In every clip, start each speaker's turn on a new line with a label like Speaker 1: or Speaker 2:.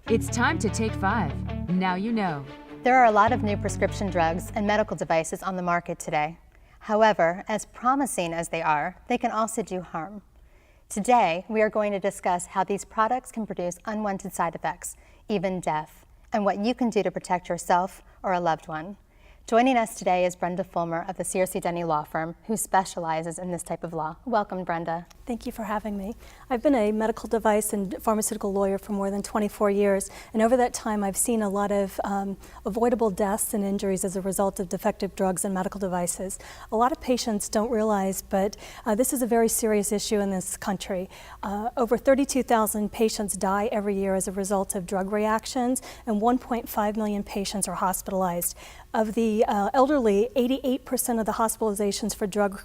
Speaker 1: It's time to take 5. Now you know.
Speaker 2: There are a lot of new prescription drugs and medical devices on the market today. However, as promising as they are, they can also do harm. Today, we are going to discuss how these products can produce unwanted side effects, even death, and what you can do to protect yourself or a loved one. Joining us today is Brenda Fulmer of the Searcy Denney law firm, who specializes in this type of law. Welcome, Brenda.
Speaker 3: Thank you for having me. I've been a medical device and pharmaceutical lawyer for more than 24 years, and over that time I've seen a lot of avoidable deaths and injuries as a result of defective drugs and medical devices. A lot of patients don't realize, but this is a very serious issue in this country. Over 32,000 patients die every year as a result of drug reactions, and 1.5 million patients are hospitalized. Of the elderly, 88% of the hospitalizations for drug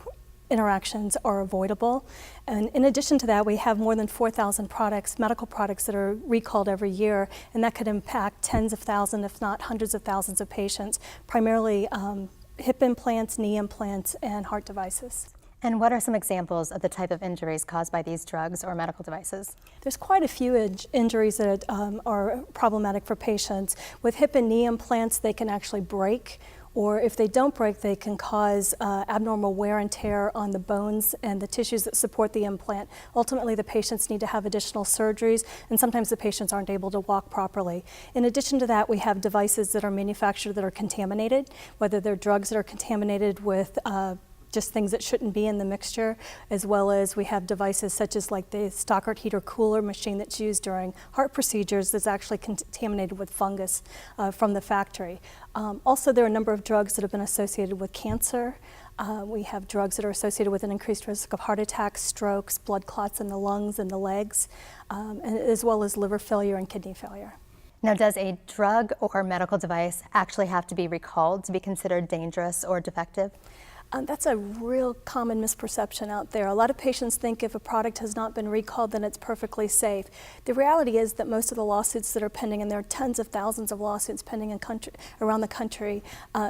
Speaker 3: interactions are avoidable. And in addition to that, we have more than 4,000 products, medical products, that are recalled every year, and that could impact tens of thousands, if not hundreds of thousands of patients, primarily hip implants, knee implants, and heart devices.
Speaker 2: And what are some examples of the type of injuries caused by these drugs or medical devices?
Speaker 3: There's quite a few injuries that are problematic for patients. With hip and knee implants, they can actually break, or if they don't break, they can cause abnormal wear and tear on the bones and the tissues that support the implant. Ultimately, the patients need to have additional surgeries, and sometimes the patients aren't able to walk properly. In addition to that, we have devices that are manufactured that are contaminated, whether they're drugs that are contaminated with just things that shouldn't be in the mixture, as well as we have devices such as like the Stockard heater cooler machine that's used during heart procedures that's actually contaminated with fungus from the factory. Also, there are a number of drugs that have been associated with cancer. We have drugs that are associated with an increased risk of heart attacks, strokes, blood clots in the lungs and the legs, as well as liver failure and kidney failure.
Speaker 2: Now, does a drug or medical device actually have to be recalled to be considered dangerous or defective?
Speaker 3: That's a real common misperception out there. A lot of patients think if a product has not been recalled, then it's perfectly safe. The reality is that most of the lawsuits that are pending, and there are tens of thousands of lawsuits pending around the country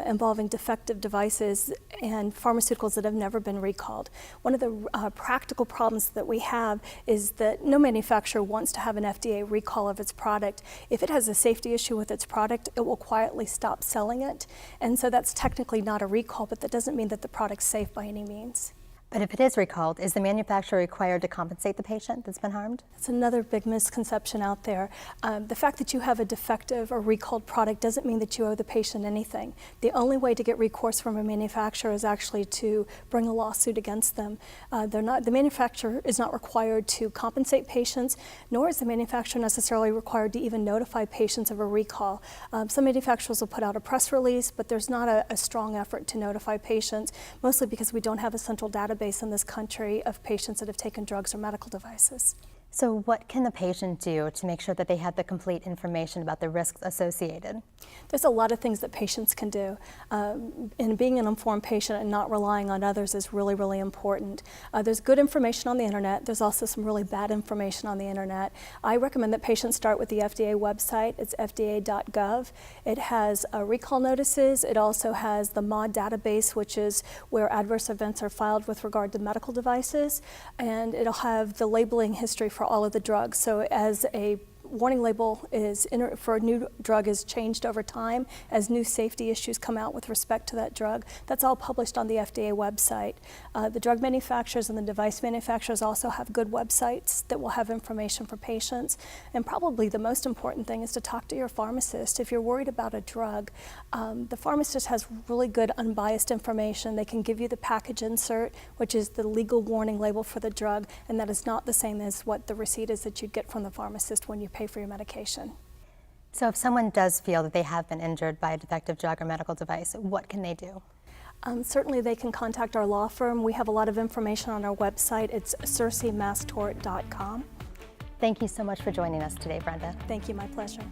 Speaker 3: involving defective devices and pharmaceuticals that have never been recalled. One of the practical problems that we have is that no manufacturer wants to have an FDA recall of its product. If it has a safety issue with its product, it will quietly stop selling it. And so that's technically not a recall, but that doesn't mean that the product's safe by any means.
Speaker 2: But if it is recalled, is the manufacturer required to compensate the patient that's been harmed?
Speaker 3: That's another big misconception out there. The fact that you have a defective or recalled product doesn't mean that you owe the patient anything. The only way to get recourse from a manufacturer is actually to bring a lawsuit against them. The manufacturer is not required to compensate patients, nor is the manufacturer necessarily required to even notify patients of a recall. Some manufacturers will put out a press release, but there's not a strong effort to notify patients, mostly because we don't have a central database in this country of patients that have taken drugs or medical devices.
Speaker 2: So what can the patient do to make sure that they have the complete information about the risks associated?
Speaker 3: There's a lot of things that patients can do. And being an informed patient and not relying on others is really, really important. There's good information on the internet. There's also some really bad information on the internet. I recommend that patients start with the FDA website. It's fda.gov. It has recall notices. It also has the MAUD database, which is where adverse events are filed with regard to medical devices. And it'll have the labeling history for all of the drugs. So as a warning label for a new drug is changed over time, as new safety issues come out with respect to that drug, that's all published on the FDA website. The drug manufacturers and the device manufacturers also have good websites that will have information for patients. And probably the most important thing is to talk to your pharmacist. If you're worried about a drug, the pharmacist has really good unbiased information. They can give you the package insert, which is the legal warning label for the drug, and that is not the same as what the receipt is that you'd get from the pharmacist when you pay for your medication.
Speaker 2: So if someone does feel that they have been injured by a defective drug or medical device, what can they do?
Speaker 3: Certainly they can contact our law firm. We have a lot of information on our website. It's searcymasstort.com.
Speaker 2: Thank you so much for joining us today, Brenda.
Speaker 3: Thank you, my pleasure.